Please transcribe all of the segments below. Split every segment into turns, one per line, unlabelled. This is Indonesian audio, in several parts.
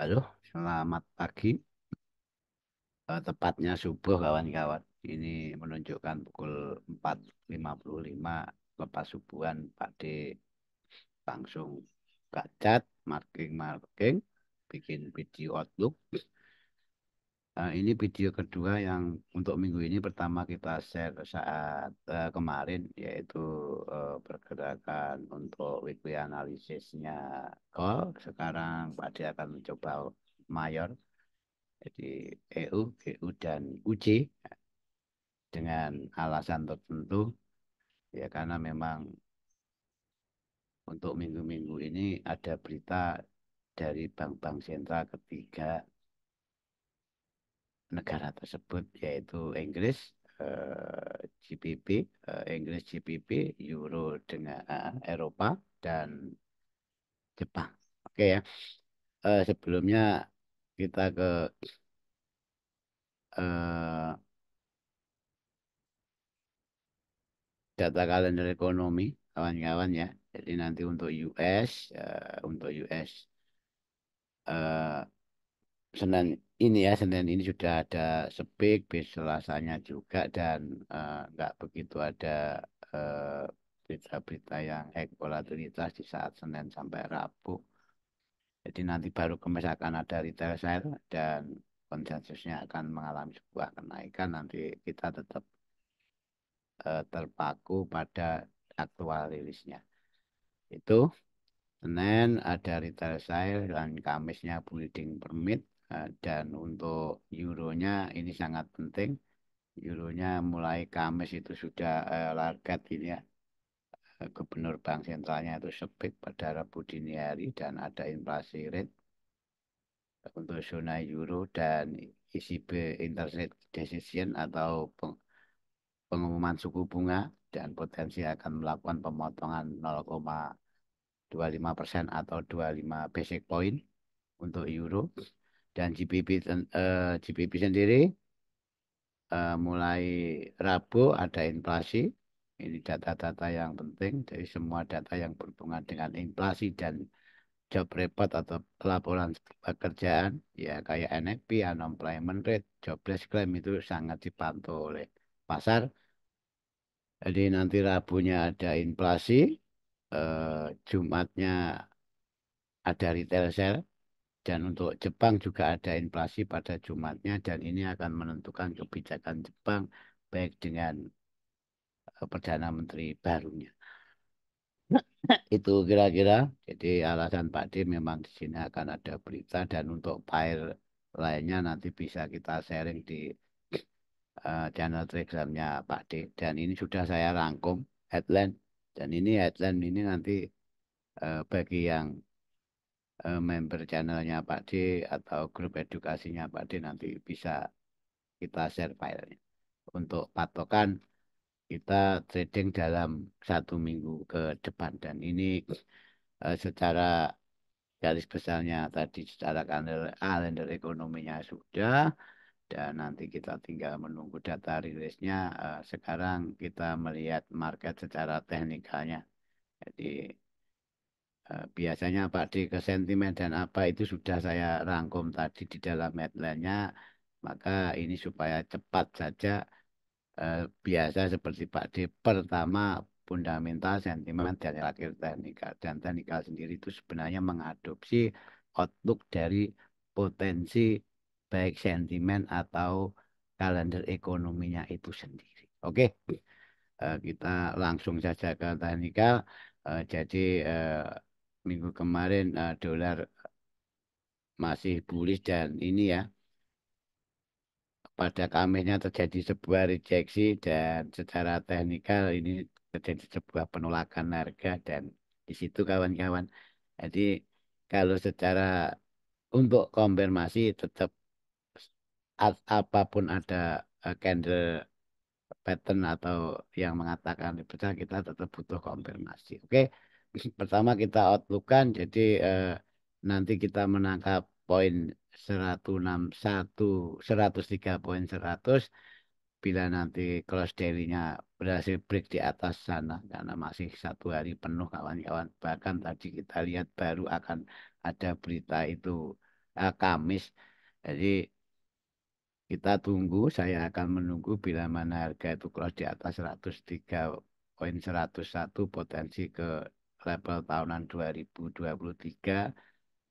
Halo, selamat pagi. Tepatnya subuh kawan-kawan. Ini menunjukkan pukul 4.55 lepas subuhan Pak D langsung gacat, marking-marking, bikin video outlook. Ini video kedua yang untuk minggu ini pertama kita share saat kemarin yaitu pergerakan untuk weekly analisisnya call. Sekarang Pak D akan mencoba mayor. Jadi EU, GU, dan UC dengan alasan tertentu ya karena memang untuk minggu-minggu ini ada berita dari bank-bank sentral ketiga negara tersebut yaitu Inggris, GBP, Inggris GBP, Euro dengan Eropa dan Jepang. Oke ya. Sebelumnya kita ke eh, data kalender ekonomi kawan-kawan ya. Jadi nanti untuk US, untuk US eh, Senin ini ya, Senin ini sudah ada speak, bis Selasanya juga dan nggak begitu ada eh, berita-berita yang volatilitas di saat Senin sampai Rabu. Jadi nanti baru Kamis akan ada retail sale dan konsensusnya akan mengalami sebuah kenaikan. Nanti kita tetap terpaku pada aktual rilisnya. Itu Senin ada retail sale dan Kamisnya bleeding permit. Dan untuk euronya ini sangat penting. Euronya mulai Kamis itu sudah target ini ya. Gubernur Bank Sentralnya itu speak pada Rabu dini hari dan ada inflasi rate untuk zona euro dan ECB interest decision atau pengumuman suku bunga dan potensi akan melakukan pemotongan 0,25% atau 25 basic point untuk euro dan GBP sendiri mulai Rabu ada inflasi. Ini data-data yang penting dari semua data yang berhubungan dengan inflasi dan job report atau laporan pekerjaan ya kayak NFP, unemployment rate, jobless claim itu sangat dipantau oleh pasar. Jadi nanti Rabunya ada inflasi, Jumatnya ada retail sale, dan untuk Jepang juga ada inflasi pada Jumatnya dan ini akan menentukan kebijakan Jepang baik dengan Perdana Menteri barunya. Itu kira-kira. Jadi alasan Pak D memang di sini akan ada berita dan untuk file lainnya nanti bisa kita sharing di channel Telegramnya Pak D. Dan ini sudah saya rangkum headline dan ini headline ini nanti bagi yang member channelnya Pak D atau grup edukasinya Pak D nanti bisa kita share filenya. Untuk patokan kita trading dalam 1 minggu ke depan dan ini secara garis besarnya tadi secara kalender ekonominya sudah dan nanti kita tinggal menunggu data rilisnya. Sekarang kita melihat market secara teknikalnya. Jadi biasanya Pak di ke sentimen dan apa itu sudah saya rangkum tadi di dalam headline-nya. Maka ini supaya cepat saja biasa seperti Pak D. Pertama, fundamental, sentimen, dan terakhir teknikal. Dan teknikal sendiri itu sebenarnya mengadopsi outlook dari potensi baik sentimen atau kalender ekonominya itu sendiri. Oke, kita langsung saja ke teknikal. Jadi minggu kemarin dolar masih bullish dan ini ya pada Kamisnya terjadi sebuah rejeksi dan secara teknikal ini terjadi sebuah penolakan harga dan di situ kawan-kawan. Jadi kalau secara untuk konfirmasi tetap apapun ada candle pattern atau yang mengatakan besar kita tetap butuh konfirmasi. Oke. Pertama kita outlookkan jadi nanti kita menangkap poin 161 103 poin 100 bila nanti close daily-nya berhasil break di atas sana karena masih 1 hari penuh kawan-kawan bahkan tadi kita lihat baru akan ada berita itu Kamis. Jadi kita tunggu, saya akan menunggu bila mana harga itu close di atas 103,101 potensi ke level tahunan 2023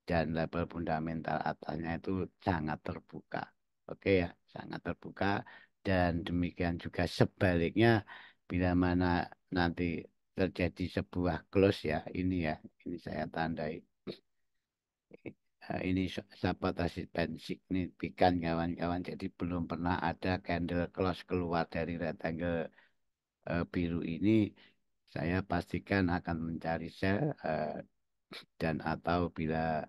dan level fundamental atasnya itu sangat terbuka. Oke ya, sangat terbuka dan demikian juga sebaliknya bila mana nanti terjadi sebuah close ya, ini saya tandai. Ini sabotase dan signifikan kawan-kawan. Jadi belum pernah ada candle close keluar dari rectangle biru ini. Saya pastikan akan mencari sell dan atau bila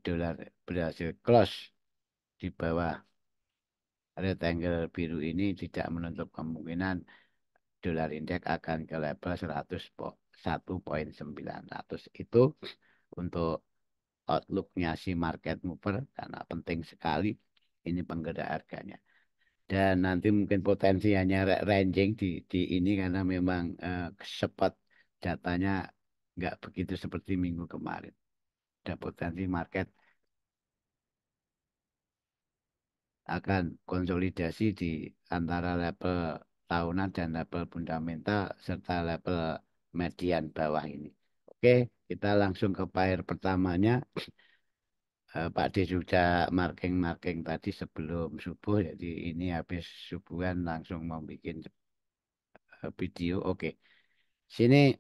dolar berhasil close di bawah rectangle biru ini tidak menutup kemungkinan dolar indeks akan ke level 101,900 itu untuk outlooknya si market mover karena penting sekali ini penggerak harganya. Dan nanti mungkin potensi hanya ranging di ini karena memang sempat datanya nggak begitu seperti minggu kemarin. Ada potensi market akan konsolidasi di antara level tahunan dan level fundamental serta level median bawah ini. Oke, kita langsung ke pair pertamanya. Pak D sudah marking-marking tadi sebelum subuh, jadi ini habis subuhan langsung mau bikin video. Oke, sini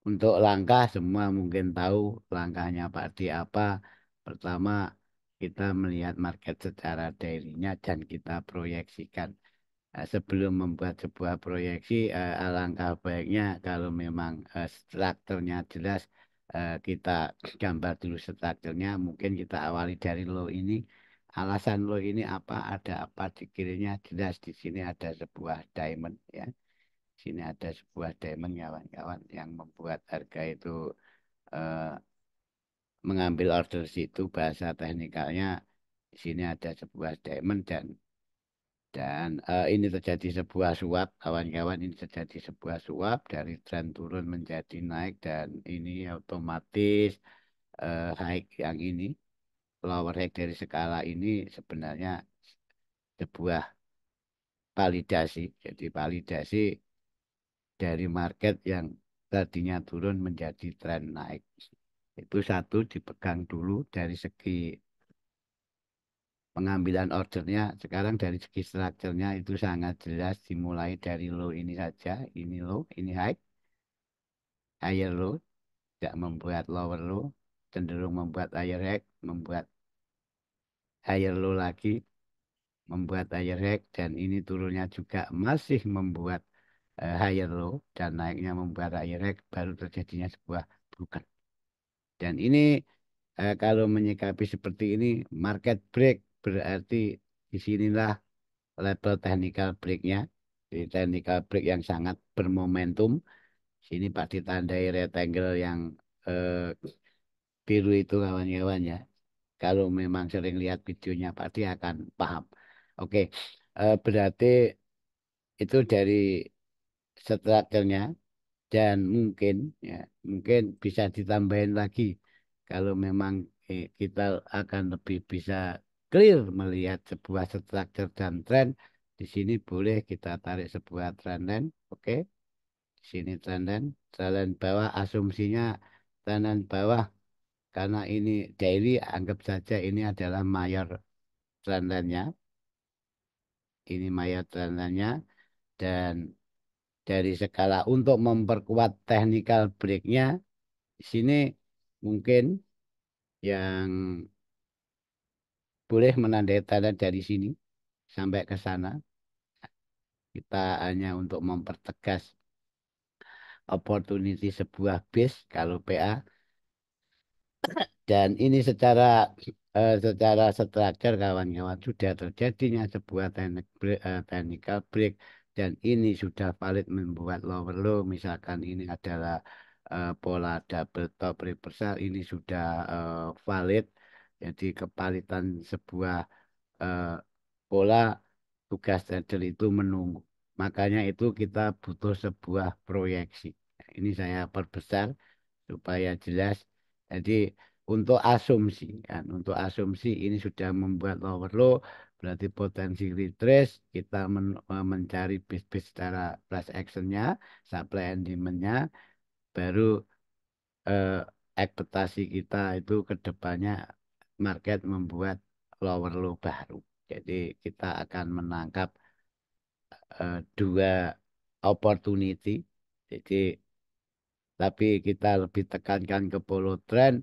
untuk langkah semua mungkin tahu langkahnya Pak D apa. Pertama, kita melihat market secara daily-nya dan kita proyeksikan. Sebelum membuat sebuah proyeksi, alangkah baiknya kalau memang strukturnya jelas, kita gambar dulu strukturnya. Mungkin kita awali dari low ini. Alasan low ini apa? Ada apa di kirinya? Jelas di sini ada sebuah diamond ya. Sini ada sebuah diamond kawan-kawan yang membuat harga itu eh, mengambil order situ bahasa teknikalnya. Di sini ada sebuah diamond dan ini terjadi sebuah suap, kawan-kawan ini terjadi sebuah suap dari tren turun menjadi naik dan ini otomatis high yang ini, lower high dari skala ini sebenarnya sebuah validasi. Jadi validasi dari market yang tadinya turun menjadi tren naik. Itu satu dipegang dulu dari segi pengambilan ordernya sekarang dari segi strukturnya itu sangat jelas dimulai dari low ini saja ini low ini high higher low tidak membuat lower low cenderung membuat higher high membuat higher low lagi membuat higher high dan ini turunnya juga masih membuat higher low dan naiknya membuat higher high baru terjadinya sebuah bukan dan ini kalau menyikapi seperti ini market break berarti disinilah level technical breaknya di technical break yang sangat bermomentum sini Pak ditandai rectangle yang eh, biru itu kawan-kawan ya kalau memang sering lihat videonya Pak Di akan paham oke berarti itu dari strukturnya dan mungkin ya mungkin bisa ditambahin lagi kalau memang kita akan lebih bisa clear melihat sebuah struktur dan tren di sini boleh kita tarik sebuah trend line oke di sini trend line bawah asumsinya trend line bawah karena ini daily anggap saja ini adalah mayor trend line-nya ini mayor trend line-nya dan dari skala untuk memperkuat technical break-nya di sini mungkin yang boleh menandai tanda dari sini sampai ke sana. Kita hanya untuk mempertegas opportunity sebuah base kalau PA. Dan ini secara struktur kawan-kawan sudah terjadinya sebuah technical break dan ini sudah valid membuat lower low. Misalkan ini adalah pola double top reversal ini sudah valid. Jadi kepalitan sebuah eh, pola tugas trader itu menunggu. Makanya itu kita butuh sebuah proyeksi. Ini saya perbesar supaya jelas. Jadi untuk asumsi kan, untuk asumsi ini sudah membuat lower low, berarti potensi retrace kita mencari bis-bis secara price actionnya, supply and demand-nya, baru eh, ekspektasi kita itu ke depannya market membuat lower low baru. Jadi kita akan menangkap dua opportunity. Jadi tapi kita lebih tekankan ke follow trend.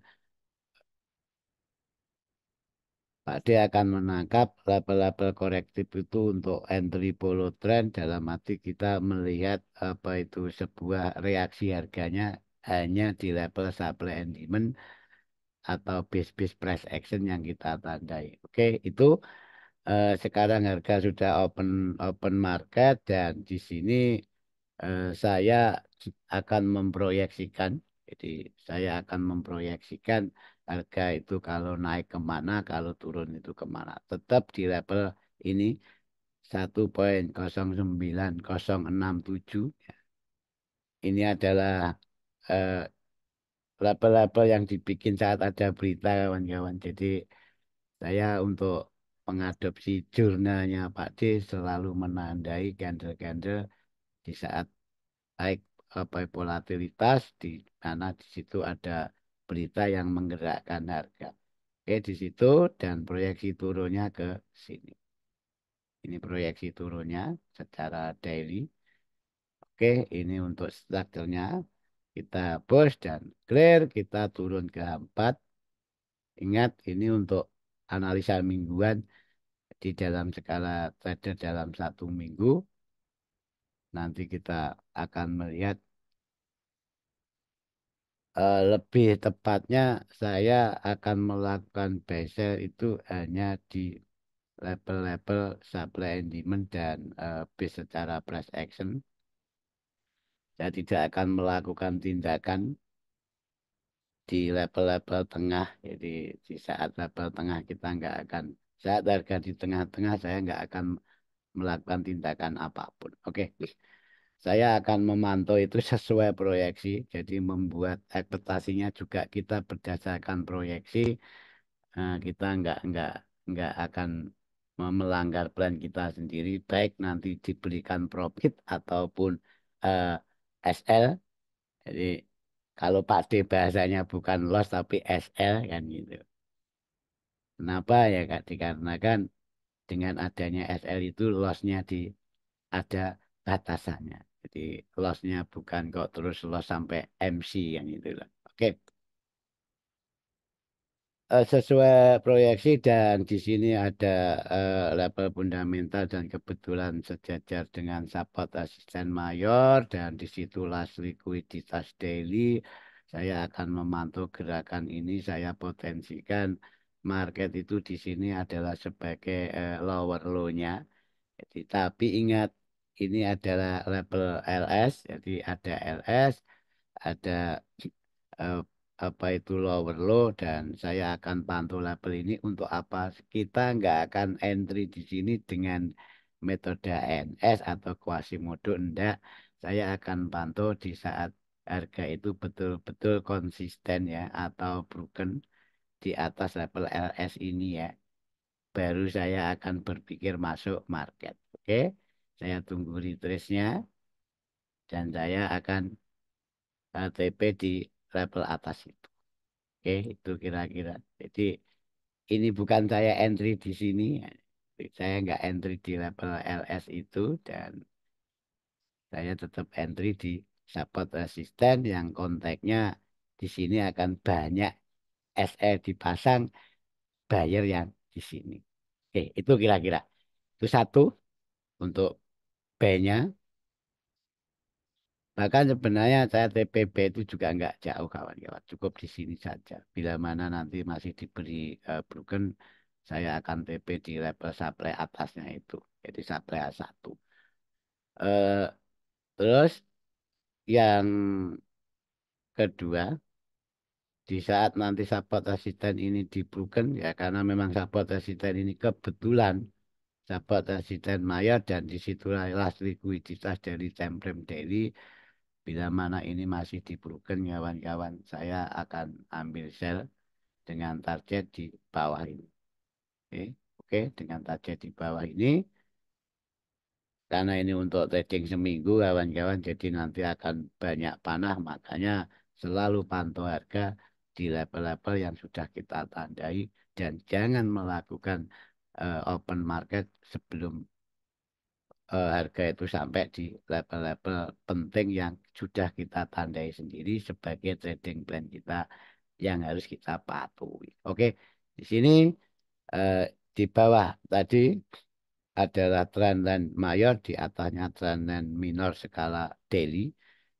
Pak D akan menangkap level-level korektif itu untuk entry follow trend dalam arti kita melihat apa itu sebuah reaksi harganya hanya di level supply and demand atau base-base price action yang kita tandai. Oke, itu sekarang harga sudah open open market dan di sini saya akan memproyeksikan, jadi saya akan memproyeksikan harga itu kalau naik kemana, kalau turun itu kemana. Tetap di level ini 1,09067. Ini adalah eh, level-level yang dibikin saat ada berita kawan-kawan. Jadi saya untuk mengadopsi jurnalnya Pak D selalu menandai candle-candle di saat baik apa volatilitas di mana di situ ada berita yang menggerakkan harga. Oke, di situ dan proyeksi turunnya ke sini. Ini proyeksi turunnya secara daily. Oke, ini untuk strukturnya kita push dan clear, kita turun ke 4. Ingat ini untuk analisa mingguan di dalam skala trader dalam 1 minggu. Nanti kita akan melihat lebih tepatnya saya akan melakukan buy sell itu hanya di level-level supply and demand dan base secara price action. Saya tidak akan melakukan tindakan di level-level tengah. Jadi di saat level tengah kita nggak akan, saat harga di tengah-tengah saya nggak akan melakukan tindakan apapun. Oke, saya akan memantau itu sesuai proyeksi. Jadi membuat ekspektasinya juga kita berdasarkan proyeksi. Kita nggak akan melanggar plan kita sendiri, baik nanti diberikan profit ataupun eh, SL. Jadi kalau Pak D bahasanya bukan loss tapi SL kan gitu. Kenapa ya Kak? Dikarenakan dengan adanya SL itu lossnya di ada batasannya. Jadi lossnya bukan kok terus loss sampai MC yang itu lah. Oke. Sesuai proyeksi dan di sini ada level fundamental dan kebetulan sejajar dengan support asisten mayor dan disitulah likuiditas daily. Saya akan memantau gerakan ini. Saya potensikan market itu di sini adalah sebagai lower low-nya. Jadi, tapi ingat ini adalah level LS. Jadi ada LS, ada eh, apa itu lower low dan saya akan pantau label ini untuk apa kita nggak akan entry di sini dengan metode ANS atau Quasimodo enggak, saya akan pantau di saat harga itu betul-betul konsisten ya atau broken di atas level LS ini ya, baru saya akan berpikir masuk market. Oke, saya tunggu retrace-nya dan saya akan TP di level atas itu. Oke, itu kira-kira. Jadi ini bukan saya entry di sini. Saya nggak entry di level LS itu dan saya tetap entry di support resisten yang kontaknya di sini akan banyak SE dipasang buyer yang di sini. Oke, itu kira-kira. Itu satu untuk B-nya. Bahkan sebenarnya saya TPB itu juga nggak jauh kawan-kawan. Cukup di sini saja. Bila mana nanti masih diberi broken, saya akan TP di level supply atasnya itu. Jadi supply A1. Eh, terus yang kedua, di saat nanti support resisten ini di broken, ya karena memang support resisten ini kebetulan support resisten mayor dan disitulah likuiditas dari time frame daily. Bila mana ini masih di broken kawan-kawan, saya akan ambil sell dengan target di bawah ini. Oke, oke, dengan target di bawah ini. Karena ini untuk trading seminggu kawan-kawan, jadi nanti akan banyak panah, makanya selalu pantau harga di level-level yang sudah kita tandai dan jangan melakukan open market sebelum harga itu sampai di level-level penting yang sudah kita tandai sendiri sebagai trading plan kita yang harus kita patuhi. Oke, di sini eh, di bawah tadi adalah trendline mayor, di atasnya trendline minor skala daily.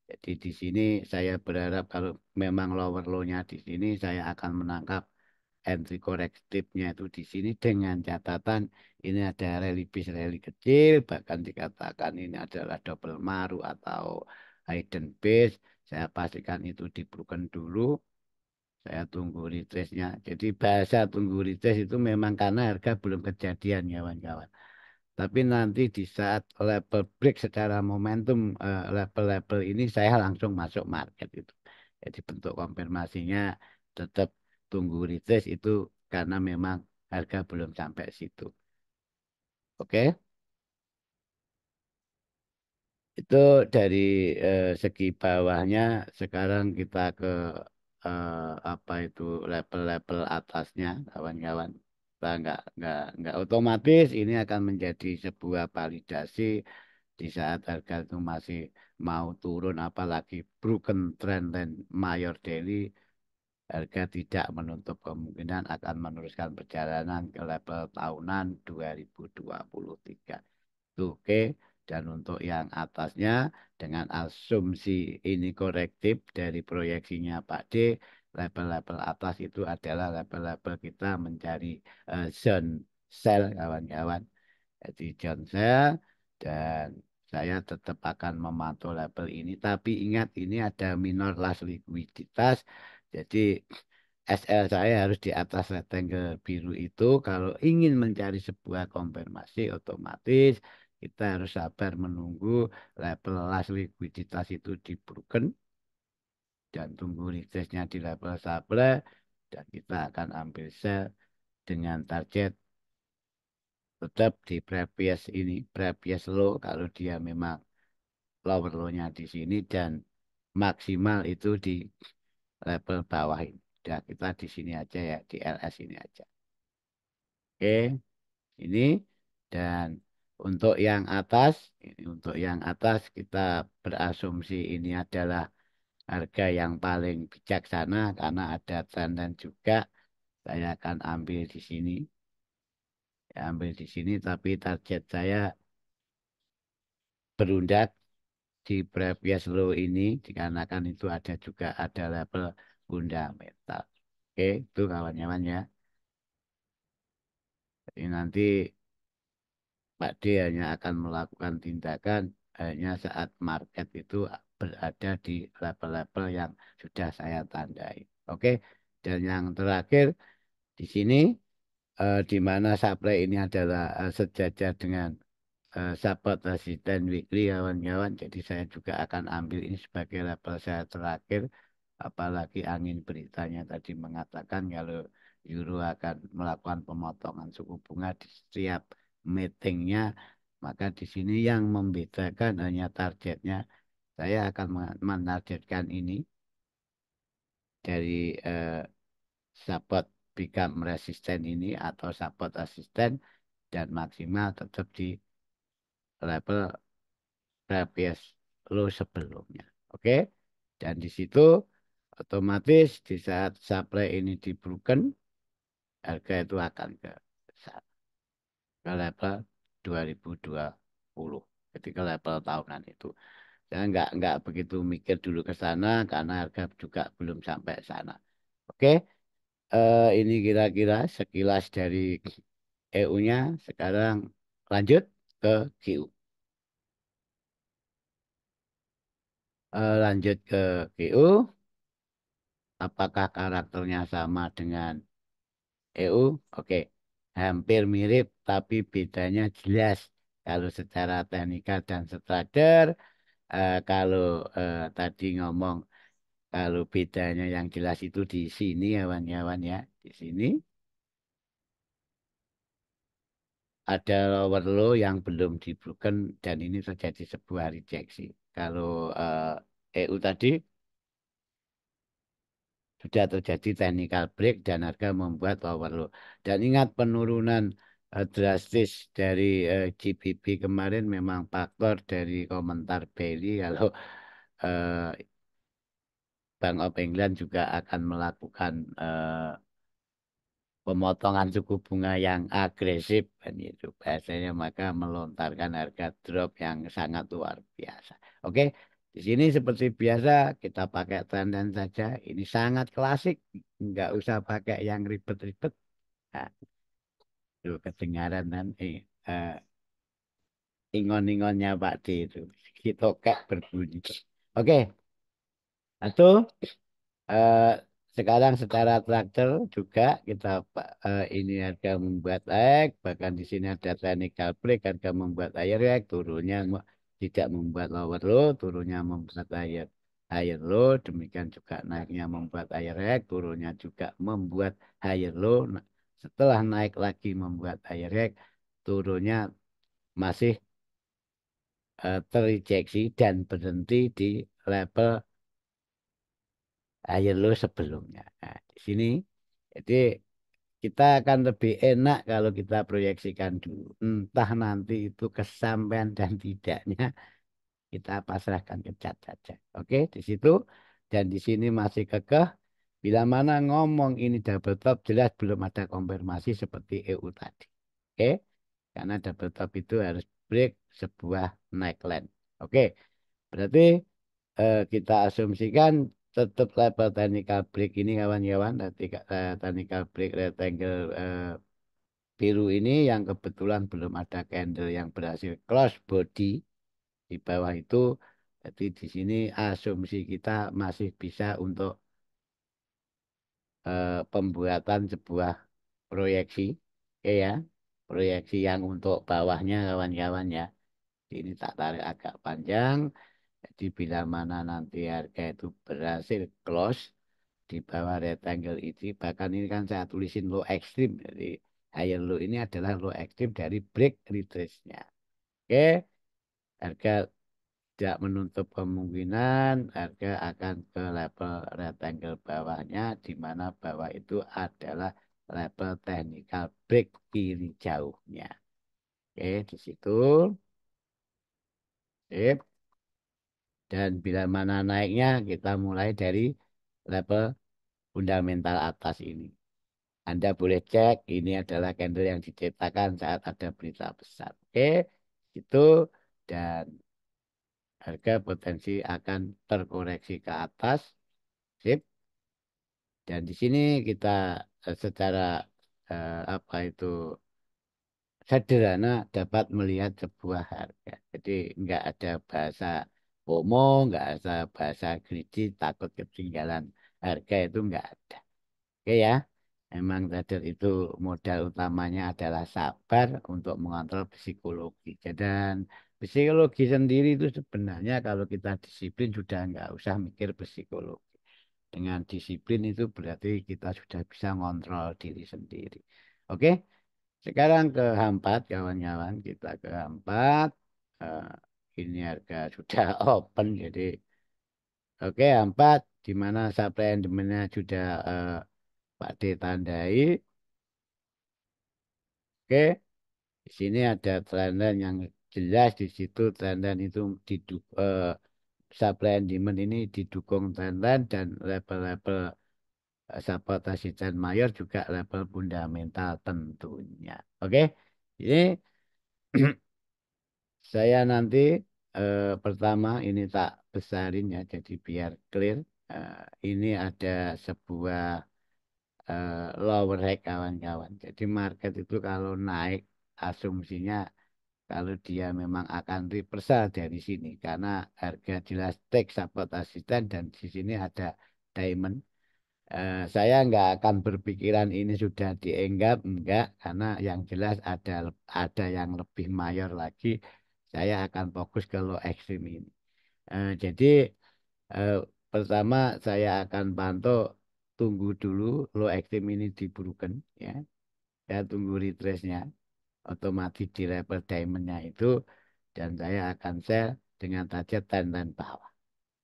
Jadi di sini saya berharap kalau memang lower low-nya di sini saya akan menangkap entry korektifnya itu di sini dengan catatan ini ada rally bis rally kecil, bahkan dikatakan ini adalah double maru atau hidden base. Saya pastikan itu dibrukan dulu. Saya tunggu retrace-nya. Jadi bahasa tunggu retrace itu memang karena harga belum kejadian ya kawan-kawan. Tapi nanti di saat level break secara momentum level-level ini saya langsung masuk market itu. Jadi bentuk konfirmasinya tetap tunggu retest itu karena memang harga belum sampai situ. Oke, itu dari segi bawahnya. Sekarang kita ke apa itu level-level atasnya, kawan-kawan. Kita nggak otomatis ini akan menjadi sebuah validasi di saat harga itu masih mau turun, apalagi broken trend line mayor daily, harga tidak menutup kemungkinan akan meneruskan perjalanan ke level tahunan 2023. Itu oke. Dan untuk yang atasnya dengan asumsi ini korektif dari proyeksinya Pak D, level-level atas itu adalah level-level kita mencari zone sell kawan-kawan. Jadi John saya dan saya tetap akan memantau label ini. Tapi ingat ini ada minor last likuiditas. Jadi SL saya harus di atas rectangle biru itu. Kalau ingin mencari sebuah konfirmasi otomatis kita harus sabar menunggu level last likuiditas itu di broken dan tunggu retestnya di level supply dan kita akan ambil sell dengan target tetap di previous ini previous low kalau dia memang lower low-nya di sini dan maksimal itu di level bawah ini. Ya, kita di sini aja ya, di LS ini aja. Oke, ini dan untuk yang atas, ini untuk yang atas kita berasumsi ini adalah harga yang paling bijaksana karena ada tren dan juga saya akan ambil di sini. Ya, ambil di sini tapi target saya berundak di previous low ini dikarenakan itu ada juga ada level fundamental. Oke, itu kawan-kawan ya. Jadi nanti Pak D hanya akan melakukan tindakan hanya saat market itu berada di level-level yang sudah saya tandai. Oke, dan yang terakhir di sini di mana supply ini adalah sejajar dengan support resisten weekly kawan-kawan. Jadi saya juga akan ambil ini sebagai level saya terakhir. Apalagi angin beritanya tadi mengatakan kalau Euro akan melakukan pemotongan suku bunga di setiap meetingnya, maka di sini yang membedakan hanya targetnya. Saya akan menargetkan ini dari support become resisten ini atau support resisten dan maksimal tetap di level previous low sebelumnya. Oke. Dan di situ otomatis di saat supply ini di broken, harga itu akan ke level 2020. Jadi ke level tahunan itu. Saya nggak begitu mikir dulu ke sana karena harga juga belum sampai sana. Oke, ini kira-kira sekilas dari EU-nya. Sekarang lanjut ke QU. Lanjut ke QU. Apakah karakternya sama dengan EU? Oke, hampir mirip tapi bedanya jelas. Kalau secara teknikal dan structure, Kalau tadi ngomong kalau bedanya yang jelas itu di sini kawan-kawan ya. Di sini ada lower low yang belum dibroken dan ini terjadi sebuah rejeksi. Kalau EU tadi sudah terjadi technical break dan harga membuat lower low. Dan ingat penurunan drastis dari GBP kemarin memang faktor dari komentar Bailey kalau eh, Bank of England juga akan melakukan pemotongan suku bunga yang agresif kan itu biasanya maka melontarkan harga drop yang sangat luar biasa. Oke, di sini seperti biasa kita pakai trend saja. Ini sangat klasik, nggak usah pakai yang ribet-ribet. Nah, itu kedengaran kan ingon-ingonnya Pak D itu. Kita kayak berbunyi. Oke, itu Eh, sekarang secara traktor juga kita ini harga membuat naik, bahkan di sini ada technical break harga membuat higher high, turunnya tidak membuat lower low, turunnya membuat higher low, demikian juga naiknya membuat higher high, turunnya juga membuat higher low. Nah, setelah naik lagi membuat higher high, turunnya masih terrejeksi dan berhenti di level higher low sebelumnya. Nah, di sini jadi kita akan lebih enak kalau kita proyeksikan dulu. Entah nanti itu kesampaian dan tidaknya kita pasrahkan ke cat saja. Oke, di situ dan di sini masih kekeh. Bila mana ngomong ini double top jelas belum ada konfirmasi seperti EU tadi. Oke, karena double top itu harus break sebuah neckline. Oke, berarti kita asumsikan tetap level technical break ini kawan-kawan. Technical break rectangle biru ini yang kebetulan belum ada candle yang berhasil close body di bawah itu. Jadi di sini asumsi kita masih bisa untuk pembuatan sebuah proyeksi, oke ya, proyeksi yang untuk bawahnya kawan-kawan ya. Ini tak tarik agak panjang. Jadi bila mana nanti harga itu berhasil close di bawah rectangle ini, bahkan ini kan saya tulisin low ekstrim. Jadi higher low ini adalah low ekstrim dari break retrace-nya. Oke, harga tidak menutup kemungkinan harga akan ke level rectangle bawahnya, di mana bawah itu adalah level technical break kiri jauhnya. Oke, di situ. Sip. Dan bila mana naiknya, kita mulai dari level fundamental atas ini. Anda boleh cek, ini adalah candle yang diciptakan saat ada berita besar. Oke, itu dan harga potensi akan terkoreksi ke atas. Sip. Dan di sini kita secara apa itu sederhana dapat melihat sebuah harga. Jadi nggak ada bahasa FOMO, nggak ada bahasa greedy, takut ketinggalan harga itu nggak ada. Oke ya, memang trader itu modal utamanya adalah sabar untuk mengontrol psikologi. Dan psikologi sendiri itu sebenarnya kalau kita disiplin sudah nggak usah mikir psikologi. Dengan disiplin itu berarti kita sudah bisa ngontrol diri sendiri. Oke, sekarang ke hampat kawan-kawan. Kita ke hampat. Eh, ini harga sudah open jadi oke hampat di mana supply and demand-nya sudah Pak D tandai. Oke, di sini ada trendline yang jelas di situ trendline itu supply and demand ini didukung trendline dan level-level sabotase dan mayor juga level fundamental tentunya. Oke, ini saya nanti pertama ini tak besarin ya jadi biar clear. Eh, ini ada sebuah lower high kawan-kawan. Jadi market itu kalau naik asumsinya kalau dia memang akan reversal dari sini karena harga jelas take support resistance dan di sini ada diamond. Saya nggak akan berpikiran ini sudah dienggap enggak karena yang jelas ada yang lebih mayor lagi. Saya akan fokus ke low ekstrim ini. Jadi eh, pertama saya akan pantau, tunggu dulu low extreme ini dibulukan ya. Saya tunggu retrace-nya otomatis di level diamondnya itu, dan saya akan sell dengan target trend bawah.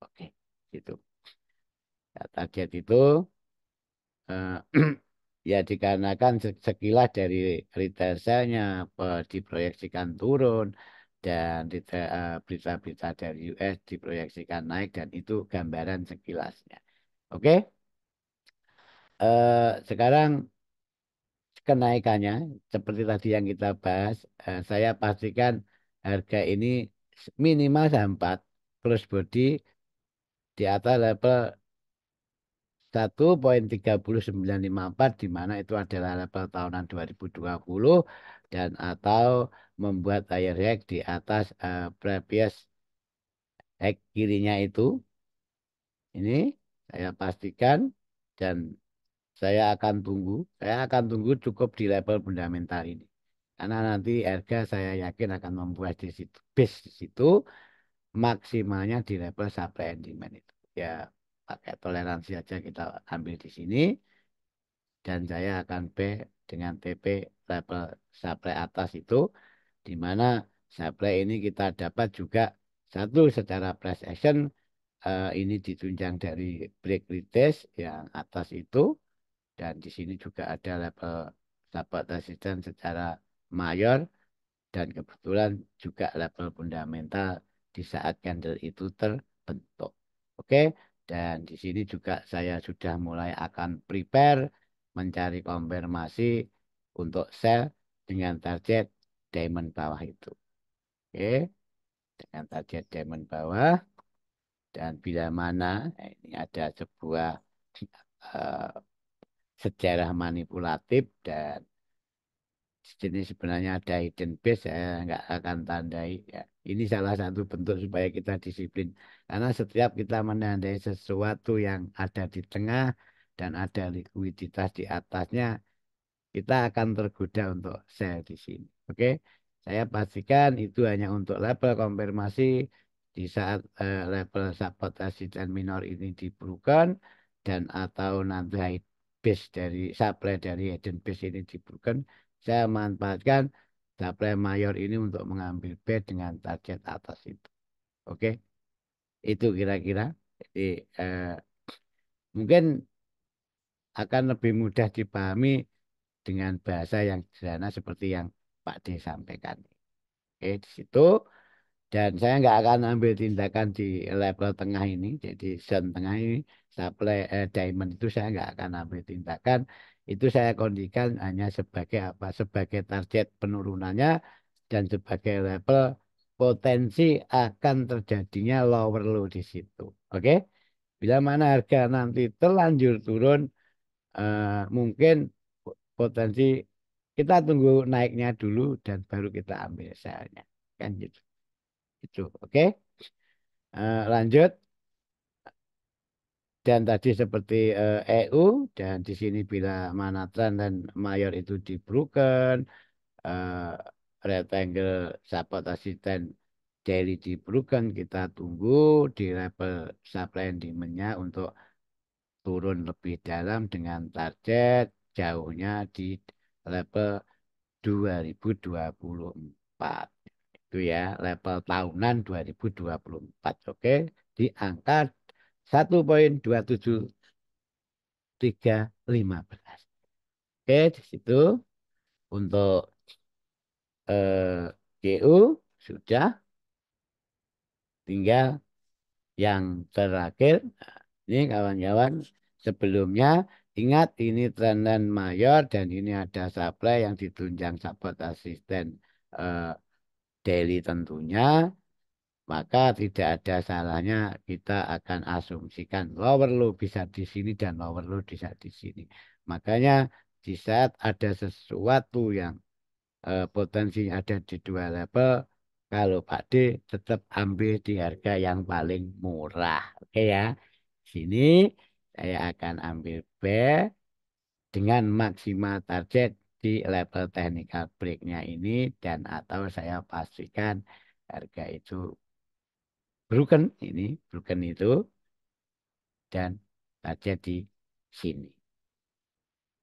Oke, gitu. Ya, target itu eh, ya dikarenakan sekilas dari retail sale-nya diproyeksikan turun, dan berita-berita dari US diproyeksikan naik, dan itu gambaran sekilasnya. Oke, sekarang kenaikannya seperti tadi yang kita bahas, saya pastikan harga ini minimal sampai close body di atas level 1,30954, di mana itu adalah level tahunan 2020, dan atau membuat higher high di atas previous high kirinya itu. Ini saya pastikan, dan saya akan tunggu cukup di level fundamental ini. Karena nanti harga saya yakin akan membuat di situ, base di situ, maksimalnya di level supply and demand itu. Ya, pakai toleransi aja kita ambil di sini, dan saya akan B dengan TP level supply atas itu, di mana supply ini kita dapat juga satu secara price action, ini ditunjang dari break retest yang atas itu, dan di sini juga ada level support resistance secara mayor, dan kebetulan juga level fundamental di saat candle itu terbentuk. Oke, dan di sini juga saya sudah mulai akan prepare mencari konfirmasi untuk sell dengan target diamond bawah itu. Oke, dengan target diamond bawah, dan bila mana ini ada sebuah eh, sejarah manipulatif, dan di sini sebenarnya ada hidden base, saya nggak akan tandai ya. Ini salah satu bentuk supaya kita disiplin. Karena setiap kita menandai sesuatu yang ada di tengah dan ada likuiditas di atasnya, kita akan tergoda untuk sell di sini. Oke, saya pastikan itu hanya untuk level konfirmasi di saat level support resistance minor ini diberikan, dan atau nanti high base dari supply dari hidden base ini diberikan, saya manfaatkan supply mayor ini untuk mengambil bid dengan target atas itu. Oke, itu kira-kira. Jadi mungkin akan lebih mudah dipahami dengan bahasa yang sederhana seperti yang Pak D sampaikan. Oke, di situ. Dan saya nggak akan ambil tindakan di level tengah ini. Jadi zone tengah ini, supply diamond itu saya nggak akan ambil tindakan. Itu saya kondisikan hanya sebagai apa? Sebagai target penurunannya, dan sebagai level potensi akan terjadinya lower low di situ. Oke? Bila mana harga nanti terlanjur turun, mungkin potensi kita tunggu naiknya dulu, dan baru kita ambil selnya, kan gitu. Itu oke. Lanjut, dan tadi seperti EU, dan di sini bila mana trend dan mayor itu di broken, rectangle support asisten daily di broken, kita tunggu di level supply and demand-nya untuk turun lebih dalam dengan target jauhnya di level 2024. Itu ya, level tahunan 2024. Oke, di angka 1,27315. Oke, di situ untuk GU sudah, tinggal yang terakhir. Nah, ini kawan-kawan, sebelumnya ingat ini trend mayor, dan ini ada supply yang ditunjang support asisten eh, daily tentunya, maka tidak ada salahnya kita akan asumsikan lower low bisa di sini dan lower low bisa di sini. Makanya di saat ada sesuatu yang potensi ada di dua level, kalau Pak D tetap ambil di harga yang paling murah. Oke ya. Sini saya akan ambil B dengan maksimal target di level technical breaknya ini, dan atau saya pastikan harga itu broken ini, broken itu dan saja di sini.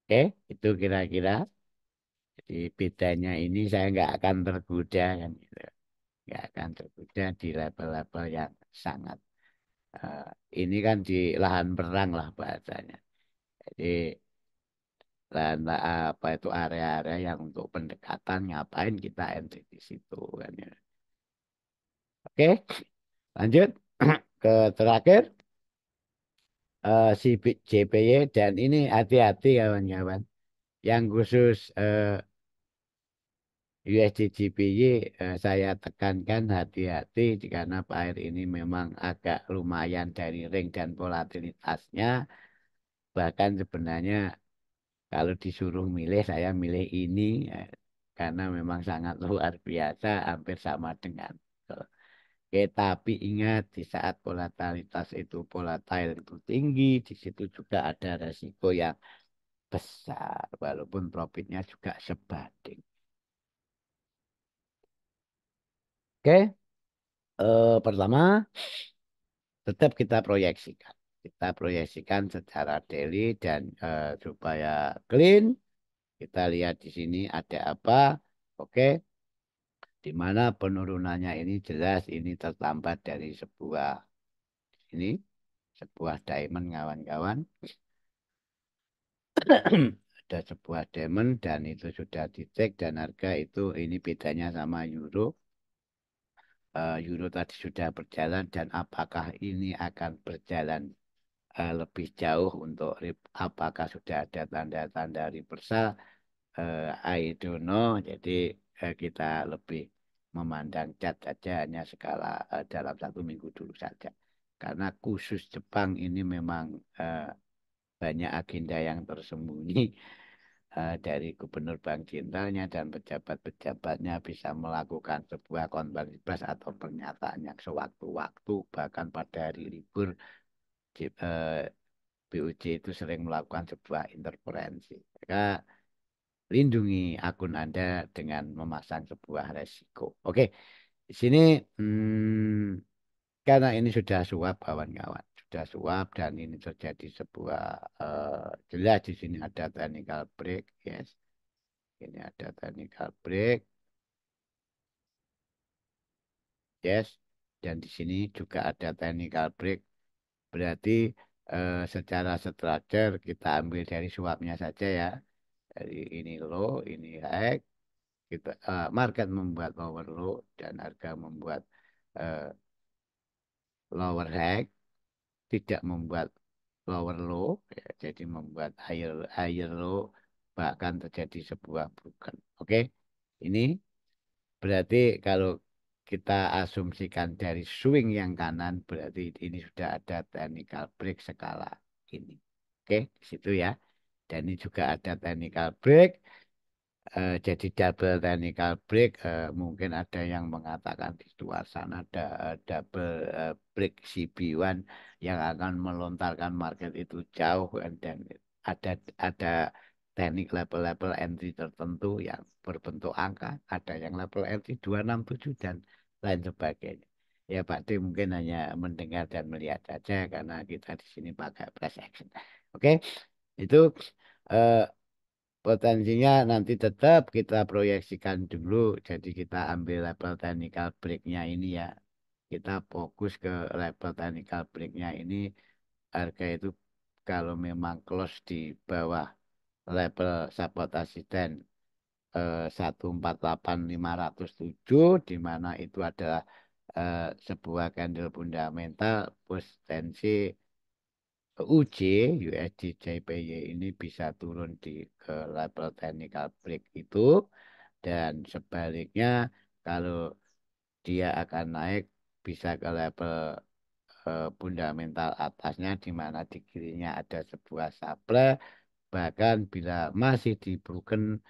Oke, itu kira-kira. Jadi bedanya ini saya nggak akan tergoda kan, gitu. Nggak akan tergoda di level-level yang sangat eh, ini kan di lahan perang lah bahasanya. Jadi lahan apa itu area-area yang untuk pendekatan ngapain kita entry di situ kan ya. Oke, lanjut ke terakhir si JPY dan ini hati-hati kawan-kawan. Yang khusus USD JPY saya tekankan hati-hati karena air ini memang agak lumayan dari ring dan volatilitasnya. Bahkan sebenarnya kalau disuruh milih saya milih ini karena memang sangat luar biasa hampir sama dengan Oke, tapi ingat di saat volatilitas itu volatile itu tinggi, di situ juga ada resiko yang besar walaupun profitnya juga sebanding. Oke, pertama tetap kita proyeksikan. Kita proyeksikan secara daily dan supaya clean. Kita lihat di sini ada apa. Oke, di mana penurunannya ini jelas ini tertambat dari ini sebuah diamond kawan-kawan. Ada sebuah diamond dan itu sudah dicek dan harga itu ini bedanya sama euro. Euro tadi sudah berjalan dan apakah ini akan berjalan lebih jauh untuk apakah sudah ada tanda-tanda reversal I don't know. Jadi kita lebih memandang cat saja hanya skala dalam 1 minggu dulu saja karena khusus Jepang ini memang eh, banyak agenda yang tersembunyi dari Gubernur Bank Sentralnya dan pejabat-pejabatnya bisa melakukan sebuah konferensi pers atau pernyataan yang sewaktu-waktu bahkan pada hari libur BOJ itu sering melakukan sebuah interferensi. Maka lindungi akun Anda dengan memasang sebuah resiko. Oke, di sini karena ini sudah suap kawan-kawan, sudah suap dan ini terjadi sebuah jelas di sini ada technical break, yes. Ini ada technical break, yes. Dan di sini juga ada technical break. Berarti secara structure kita ambil dari suapnya saja ya. Dari ini low, ini high. Kita market membuat lower low dan harga membuat eh, lower high, tidak membuat lower low, ya, jadi membuat higher higher low, bahkan terjadi sebuah broken. Oke, ini berarti kalau kita asumsikan dari swing yang kanan, berarti ini sudah ada technical break skala ini. Oke, di situ ya. Dan ini juga ada technical break. Jadi double technical break mungkin ada yang mengatakan di luar sana ada double break CB1 yang akan melontarkan market itu jauh dan ada teknik level-level entry tertentu yang berbentuk angka, ada yang level entry 267 dan lain sebagainya. Ya Pak D mungkin hanya mendengar dan melihat saja karena kita di sini pakai price action. Oke, itu eh, potensinya nanti tetap kita proyeksikan dulu. Jadi kita ambil level technical breaknya ini ya. Kita fokus ke level technical breaknya ini. Harga itu kalau memang close di bawah level support asisten 148.507 di mana itu adalah sebuah candle fundamental potensi UJ USD JPY ini bisa turun di ke level technical break itu dan sebaliknya kalau dia akan naik bisa ke level fundamental atasnya di mana di kirinya ada sebuah supply bahkan bila masih di broken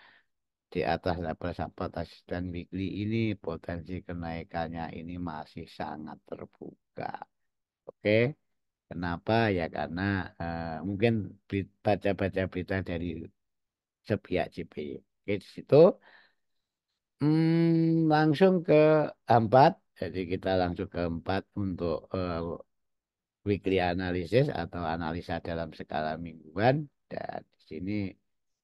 di atas level support asisten weekly ini potensi kenaikannya ini masih sangat terbuka. Oke. Kenapa? Ya karena mungkin baca-baca berita dari sepihak CPY. Oke, di situ langsung ke 4. Jadi kita langsung ke 4 untuk weekly analysis atau analisa dalam skala mingguan. Dan di sini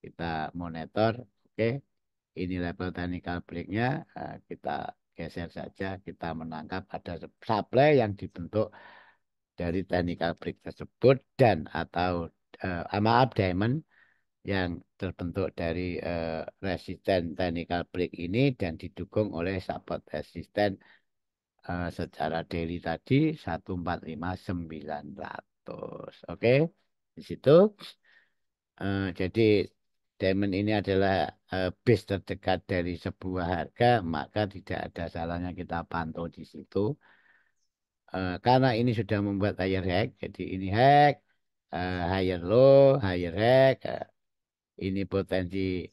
kita monitor, oke, ini level technical breaknya, kita geser saja, kita menangkap ada supply yang dibentuk dari technical break tersebut dan atau maaf diamond yang terbentuk dari resisten technical break ini dan didukung oleh support resisten secara daily tadi 145.900. Oke. Di situ jadi diamond ini adalah base terdekat dari sebuah harga, maka tidak ada salahnya kita pantau di situ. Karena ini sudah membuat higher high, jadi ini high, higher low, higher high, ini potensi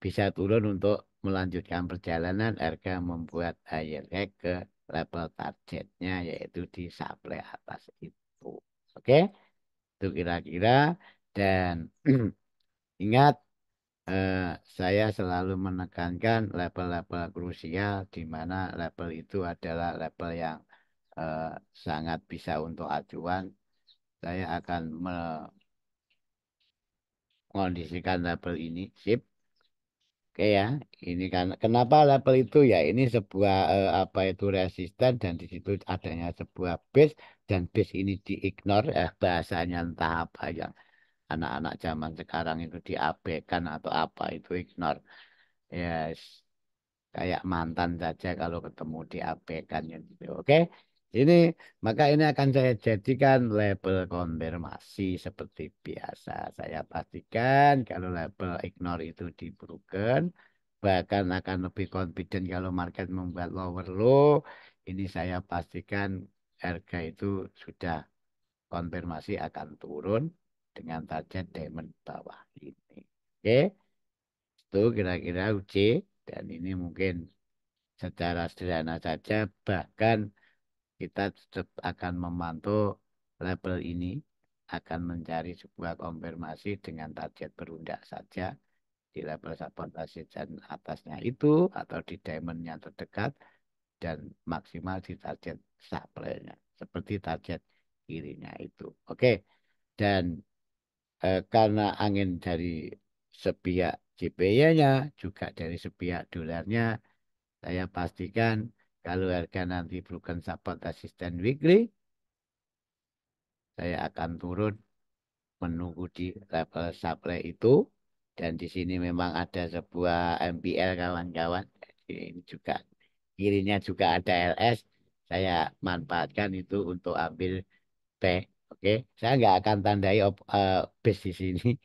bisa turun untuk melanjutkan perjalanan. Harga membuat higher high ke level targetnya yaitu di supply atas itu. Oke, itu kira-kira. Dan ingat, eh, saya selalu menekankan level-level krusial di mana level itu adalah level yang eh, sangat bisa untuk acuan. Saya akan mengondisikan level ini, sip. Oke ya, ini kan kenapa level itu ya ini sebuah apa itu resisten dan di situ adanya sebuah base dan base ini diignore bahasanya entah apa yang anak-anak zaman sekarang itu diabaikan atau apa itu ignore. Yes, kayak mantan saja kalau ketemu diabaikan gitu. Oke. Ini maka ini akan saya jadikan label konfirmasi seperti biasa. Saya pastikan kalau label ignore itu di broken, bahkan akan lebih confident kalau market membuat lower low. Ini saya pastikan harga itu sudah konfirmasi akan turun dengan target diamond bawah ini. Oke, itu kira-kira UC dan ini mungkin secara sederhana saja, bahkan kita tetap akan memantau label ini, akan mencari sebuah konfirmasi dengan target berundak saja di level support dan atasnya itu atau di diamond yang terdekat dan maksimal di target supply-nya seperti target kirinya itu. Oke, dan karena angin dari sepihak JPY-nya juga dari sepihak dolarnya, saya pastikan kalau harga nanti broken support resistance weekly, saya akan turun menunggu di level supply itu. Dan di sini memang ada sebuah MPL kawan-kawan. Ini juga kirinya juga ada LS. Saya manfaatkan itu untuk ambil P. Oke, saya nggak akan tandai base di sini.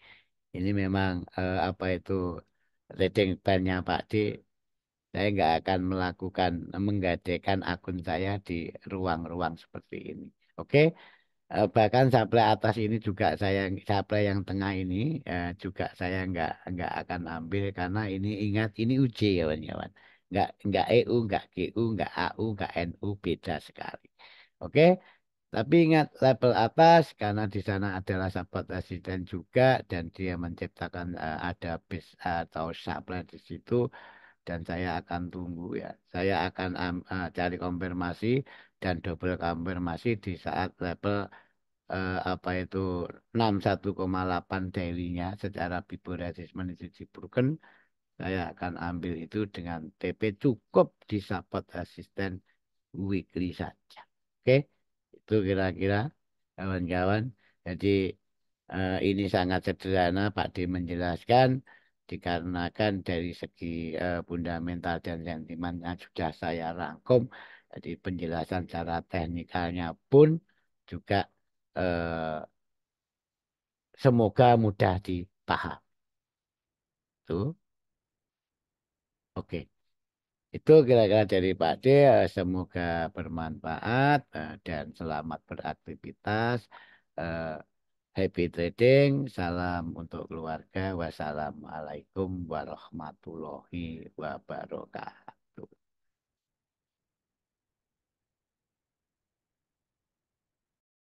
Ini memang apa itu trading plan-nya Pak D. Saya nggak akan melakukan menggadaikan akun saya di ruang-ruang seperti ini. Oke, bahkan supply atas ini juga saya supply yang tengah ini juga saya nggak akan ambil karena ini ingat ini UJ ya kawan-kawan. Nggak EU, nggak GU, nggak AU, nggak NU beda sekali. Oke, tapi ingat level atas karena di sana adalah support resisten juga dan dia menciptakan ada base atau supply di situ dan saya akan tunggu ya. Saya akan cari konfirmasi dan double konfirmasi di saat level apa itu 61,8 daily-nya secara Fibonacci resistment itu dibroken. Saya akan ambil itu dengan TP cukup di support resisten weekly saja. Oke, itu kira-kira kawan-kawan. Jadi ini sangat sederhana Pak D menjelaskan dikarenakan dari segi fundamental dan sentimennya sudah saya rangkum. Jadi penjelasan secara teknikalnya pun juga eh, semoga mudah dipaham. Tuh, oke. Itu kira-kira dari Pak D. Semoga bermanfaat dan selamat beraktivitas. Eh, Happy trading. Salam untuk keluarga. Wassalamualaikum warahmatullahi wabarakatuh.